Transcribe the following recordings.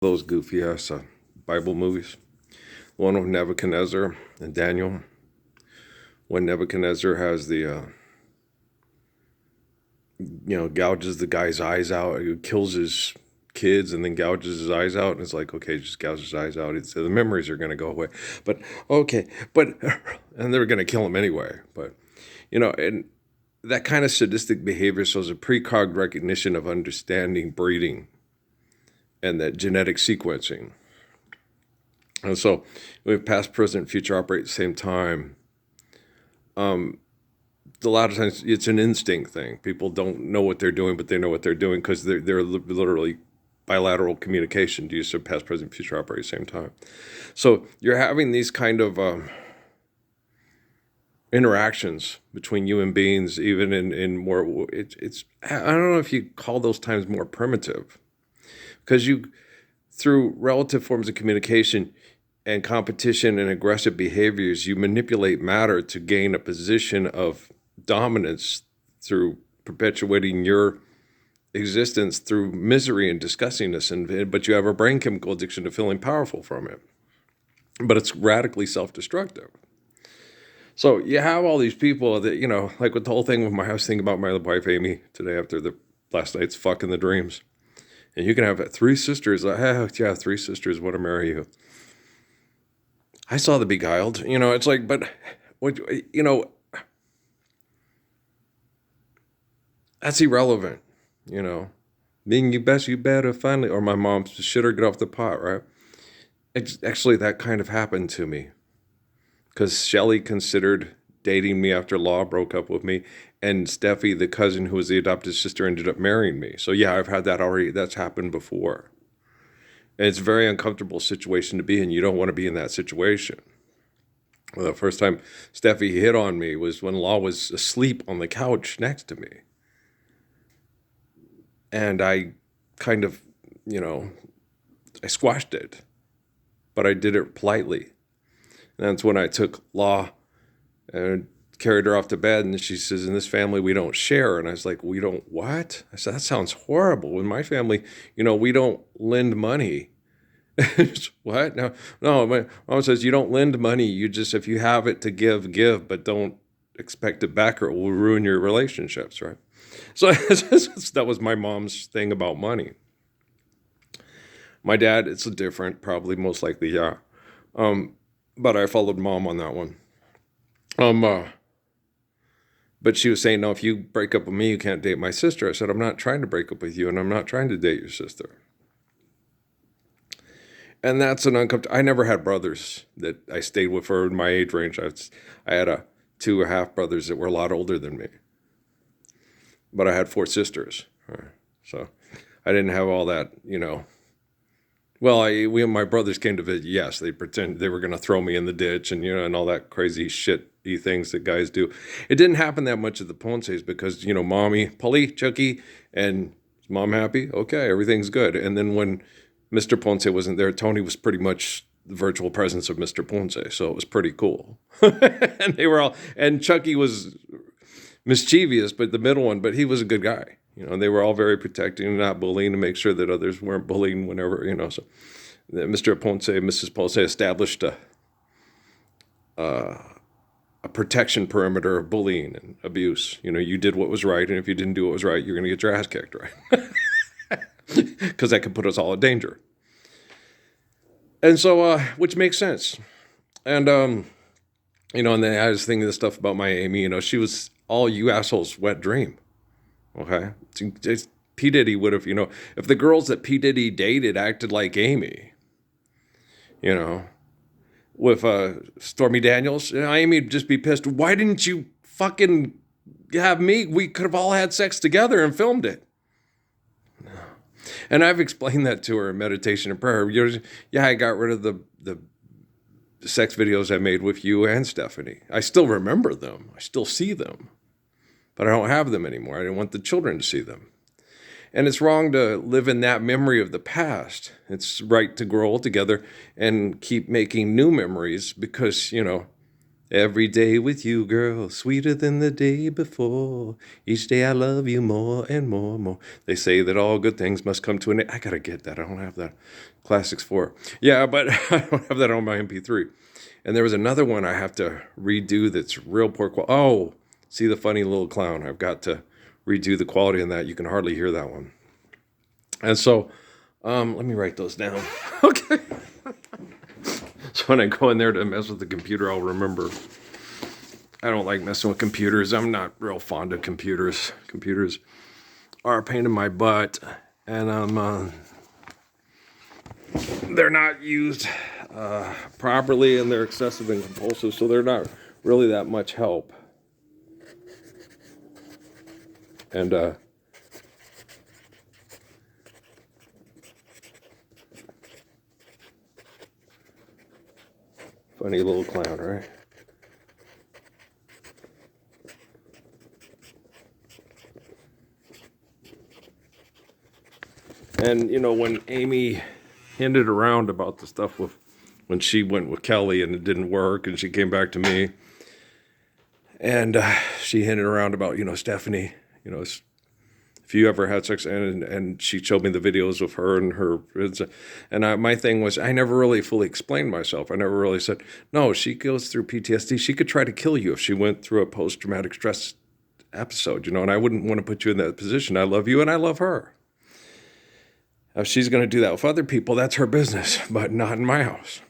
Those goofy ass Bible movies. One with Nebuchadnezzar and Daniel. When Nebuchadnezzar has gouges the guy's eyes out, he kills his kids and then gouges his eyes out. And it's like, okay, just gouge his eyes out. The memories are going to go away. But, okay, and they're going to kill him anyway. But, and that kind of sadistic behavior shows a precog recognition of understanding breeding and that genetic sequencing. And so we have past, present, future operate at the same time. A lot of times it's an instinct thing. People don't know what they're doing, but they know what they're doing because they're literally bilateral communication. Do you so past, present, future operate at the same time? So you're having these kind of interactions between human beings, even in more. It's I don't know if you call those times more primitive, because through relative forms of communication and competition and aggressive behaviors, you manipulate matter to gain a position of dominance through perpetuating your existence through misery and disgustingness. But you have a brain chemical addiction to feeling powerful from it. But it's radically self-destructive. So you have all these people that, like with the whole thing with I was thinking about my wife, Amy, today after the last night's fuck in the dreams. And you can have 3 sisters. Yeah, 3 sisters want to marry you. I saw The Beguiled. It's like, but, that's irrelevant. Being you better finally, or my mom, shit or get off the pot, right? Actually, that kind of happened to me. Because Shelly considered dating me after Law broke up with me. And Steffi, the cousin who was the adopted sister, ended up marrying me. So yeah, I've had that already. That's happened before. And it's a very uncomfortable situation to be in. You don't want to be in that situation. Well, the first time Steffi hit on me was when Law was asleep on the couch next to me. And I kind of, I squashed it. But I did it politely. And that's when I took Law and carried her off to bed. And she says, in this family, we don't share. And I was like, we don't what? I said, that sounds horrible. In my family, we don't lend money. What? No, my mom says you don't lend money. You just, if you have it to give, but don't expect it back or it will ruin your relationships, right? So that was my mom's thing about money. My dad, it's different, probably, most likely, yeah. But I followed mom on that one. But she was saying, no, if you break up with me, you can't date my sister. I said, I'm not trying to break up with you, and I'm not trying to date your sister. And that's an uncomfortable. I never had brothers that I stayed with for in my age range. I had 2 half brothers that were a lot older than me. But I had 4 sisters. So I didn't have all that, Well, my brothers came to visit. Yes, they pretend they were going to throw me in the ditch and, and all that crazy shit-y things that guys do. It didn't happen that much at the Ponces because, mommy, Polly, Chucky, and mom happy? Okay, everything's good. And then when Mr. Ponce wasn't there, Tony was pretty much the virtual presence of Mr. Ponce. So it was pretty cool. And Chucky was mischievous, but the middle one, but he was a good guy. They were all very protecting and not bullying to make sure that others weren't bullying whenever, so Mr. Ponce, Mrs. Ponce established a protection perimeter of bullying and abuse. You did what was right, and if you didn't do what was right, you're going to get your ass kicked, right? Because that could put us all in danger. And so, which makes sense. And, and then I was thinking this stuff about my Amy, she was all you assholes' wet dream. Okay? P. Diddy would have, if the girls that P. Diddy dated acted like Amy, with Stormy Daniels, Amy would just be pissed. Why didn't you fucking have me? We could have all had sex together and filmed it. And I've explained that to her in meditation and prayer. Yeah, I got rid of the sex videos I made with you and Stephanie. I still remember them. I still see them. But I don't have them anymore. I didn't want the children to see them. And it's wrong to live in that memory of the past. It's right to grow old together and keep making new memories because, Every day with you, girl, sweeter than the day before. Each day I love you more and more and more. They say that all good things must come to an end. I gotta get that. I don't have that. Classics 4. Yeah, but I don't have that on my MP3. And there was another one I have to redo that's real poor quality. Oh, see the funny little clown. I've got to redo the quality on that. You can hardly hear that one. And so, let me write those down. Okay. So when I go in there to mess with the computer, I'll remember. I don't like messing with computers. I'm not real fond of computers. Computers are a pain in my butt, and they're not used properly, and they're excessive and compulsive, so they're not really that much help. And funny little clown, right? And, when Amy hinted around about the stuff with when she went with Kelly and it didn't work and she came back to me and she hinted around about, Stephanie, if you ever had sex, and she showed me the videos of her and her, and my thing was I never really fully explained myself. I never really said, no, she goes through PTSD. She could try to kill you if she went through a post-traumatic stress episode, and I wouldn't want to put you in that position. I love you and I love her. If she's going to do that with other people, that's her business, but not in my house.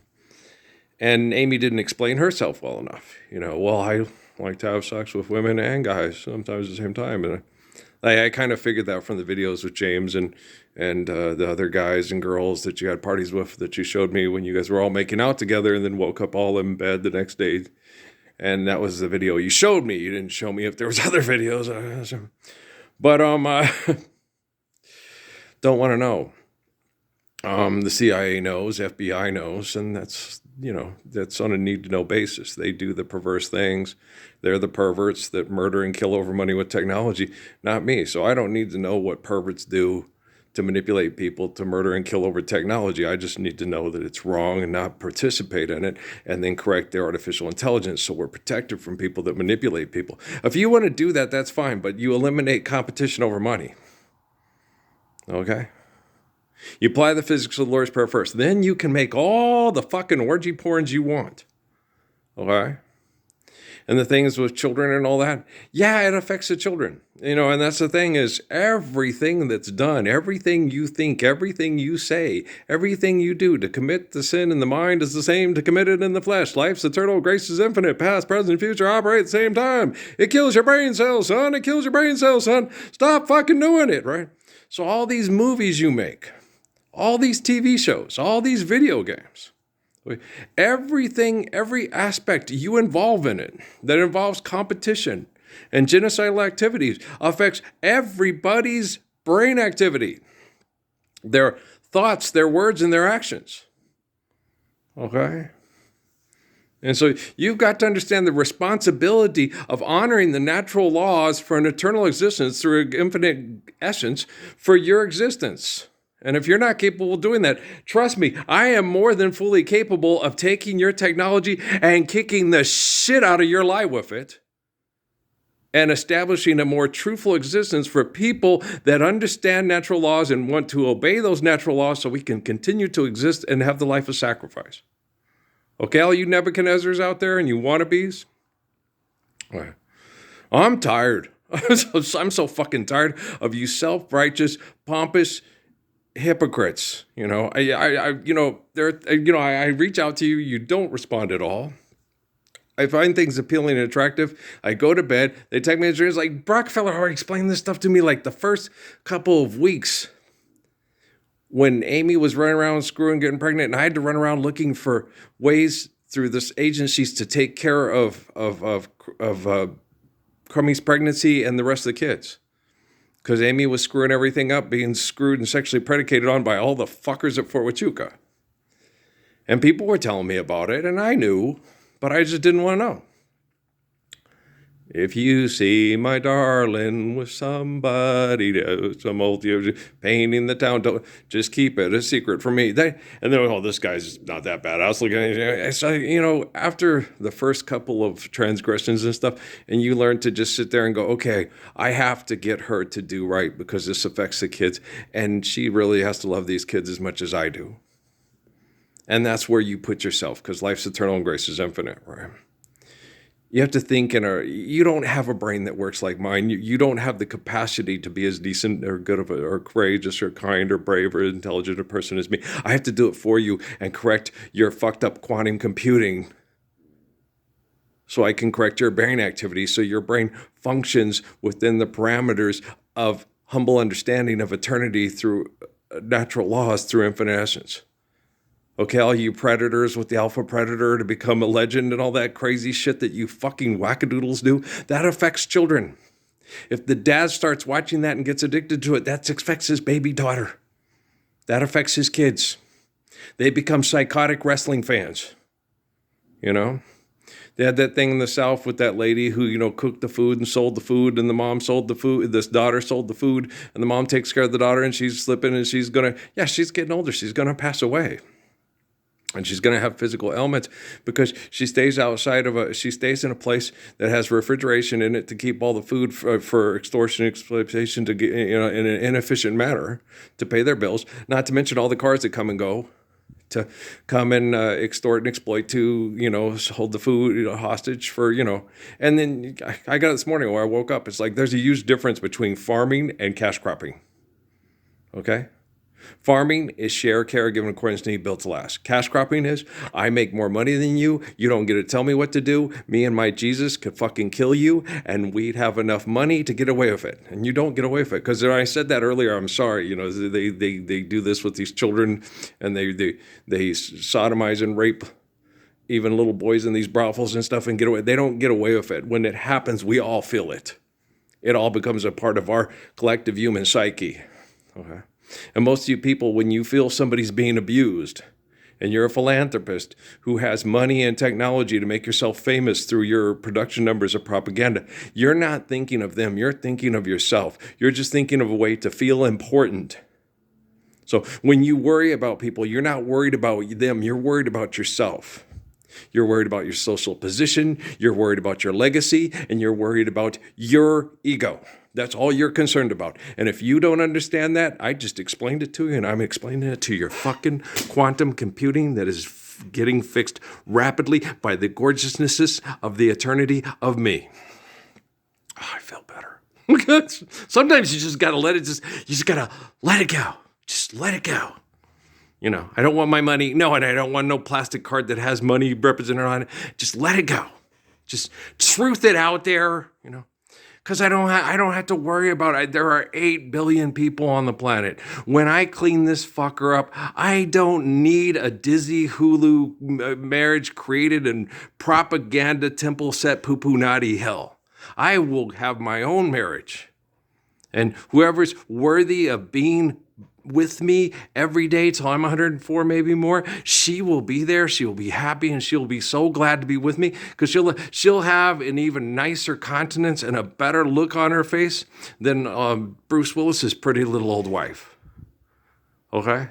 And Amy didn't explain herself well enough. Well, I like to have sex with women and guys sometimes at the same time. And I kind of figured that from the videos with James and the other guys and girls that you had parties with that you showed me when you guys were all making out together and then woke up all in bed the next day. And that was the video you showed me. You didn't show me if there was other videos. But don't want to know. The CIA knows, FBI knows, and that's on a need-to-know basis. They do the perverse things. They're the perverts that murder and kill over money with technology, not me. So I don't need to know what perverts do to manipulate people to murder and kill over technology. I just need to know that it's wrong and not participate in it and then correct their artificial intelligence so we're protected from people that manipulate people. If you want to do that, that's fine, but you eliminate competition over money. Okay? You apply the physics of the Lord's Prayer first. Then you can make all the fucking orgy porns you want. Okay? And the things with children and all that, yeah, it affects the children. And that's the thing is everything that's done, everything you think, everything you say, everything you do to commit the sin in the mind is the same to commit it in the flesh. Life's eternal, grace is infinite, past, present, future operate at the same time. It kills your brain cells, son. It kills your brain cells, son. Stop fucking doing it, right? So all these movies you make, all these TV shows, all these video games, everything, every aspect you involve in it that involves competition and genocidal activities affects everybody's brain activity, their thoughts, their words, and their actions. Okay? And so you've got to understand the responsibility of honoring the natural laws for an eternal existence through an infinite essence for your existence. And if you're not capable of doing that, trust me, I am more than fully capable of taking your technology and kicking the shit out of your lie with it and establishing a more truthful existence for people that understand natural laws and want to obey those natural laws so we can continue to exist and have the life of sacrifice. Okay, all you Nebuchadnezzars out there and you wannabes? I'm tired. I'm so fucking tired of you self-righteous, pompous hypocrites. I reach out to you. You don't respond at all. I find things appealing and attractive. I go to bed. They text me and it's like, Rockefeller already explained this stuff to me like the first couple of weeks when Amy was running around screwing, getting pregnant, and I had to run around looking for ways through this agencies to take care of Crummy's pregnancy and the rest of the kids. Because Amy was screwing everything up, being screwed and sexually predicated on by all the fuckers at Fort Huachuca. And people were telling me about it, and I knew, but I just didn't want to know. If you see my darling with somebody else, some old painting the town, don't just keep it a secret from me. And then, oh, this guy's not that bad. I was looking at it. It's like, after the first couple of transgressions and stuff, and you learn to just sit there and go, okay, I have to get her to do right because this affects the kids. And she really has to love these kids as much as I do. And that's where you put yourself, because life's eternal and grace is infinite, right? You have to think you don't have a brain that works like mine. You don't have the capacity to be as decent or good or courageous or kind or brave or intelligent a person as me. I have to do it for you and correct your fucked up quantum computing so I can correct your brain activity so your brain functions within the parameters of humble understanding of eternity through natural laws, through infinite essence. Okay, all you predators with the alpha predator to become a legend and all that crazy shit that you fucking wackadoodles do, that affects children. If the dad starts watching that and gets addicted to it, that affects his baby daughter. That affects his kids. They become psychotic wrestling fans. They had that thing in the South with that lady who, cooked the food and sold the food, and the mom sold the food. This daughter sold the food, and the mom takes care of the daughter, and she's slipping, and she's getting older. She's going to pass away. And she's going to have physical ailments because she stays she stays in a place that has refrigeration in it to keep all the food for extortion, exploitation to get, in an inefficient manner to pay their bills. Not to mention all the cars that come and go to come and extort and exploit to, hold the food hostage for, And then I got it this morning where I woke up. It's like there's a huge difference between farming and cash cropping. Okay? Farming is share, care, given accordance to need, built to last. Cash cropping is, I make more money than you. You don't get to tell me what to do. Me and my Jesus could fucking kill you, and we'd have enough money to get away with it. And you don't get away with it. Because I said that earlier, I'm sorry. They do this with these children, and they sodomize and rape even little boys in these brothels and stuff and get away. They don't get away with it. When it happens, we all feel it. It all becomes a part of our collective human psyche. Okay. And most of you people, when you feel somebody's being abused, and you're a philanthropist who has money and technology to make yourself famous through your production numbers of propaganda, you're not thinking of them. You're thinking of yourself. You're just thinking of a way to feel important. So when you worry about people, you're not worried about them. You're worried about yourself. You're worried about your social position. You're worried about your legacy, and you're worried about your ego. That's all you're concerned about. And if you don't understand that, I just explained it to you, and I'm explaining it to your fucking quantum computing that is getting fixed rapidly by the gorgeousnesses of the eternity of me. Oh, I feel better. Sometimes you just got to let it go. Just let it go. I don't want my money. No, and I don't want no plastic card that has money represented on it. Just let it go. Just truth it out there, because I don't have to worry about it. There are 8 billion people on the planet. When I clean this fucker up, I don't need a Disney Hulu marriage created in propaganda temple set poo-poo naughty hell. I will have my own marriage. And whoever's worthy of being with me every day till I'm 104, maybe more, she will be there. She will be happy, and she'll be so glad to be with me because she'll have an even nicer countenance and a better look on her face than Bruce Willis's pretty little old wife. Okay?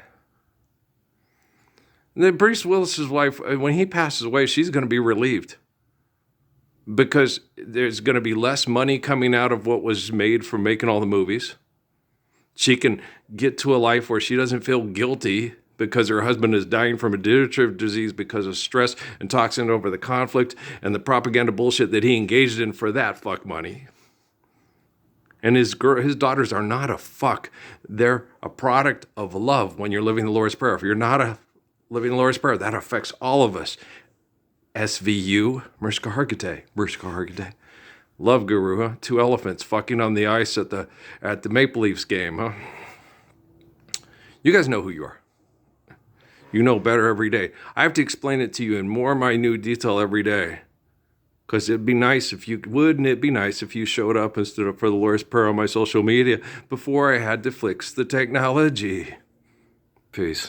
And then Bruce Willis's wife, when he passes away, she's going to be relieved because there's going to be less money coming out of what was made from making all the movies. She can get to a life where she doesn't feel guilty because her husband is dying from a degenerative disease because of stress and toxin over the conflict and the propaganda bullshit that he engaged in for that fuck money. And his daughters are not a fuck. They're a product of love when you're living the Lord's Prayer. If you're not living the Lord's Prayer, that affects all of us. SVU, Mariska Hargitay. Love guru, huh? 2 elephants fucking on the ice at the Maple Leafs game, huh? You guys know who you are. You know better every day. I have to explain it to you in more minute detail every day. Because wouldn't it be nice if you showed up and stood up for the Lord's Prayer on my social media before I had to fix the technology. Peace.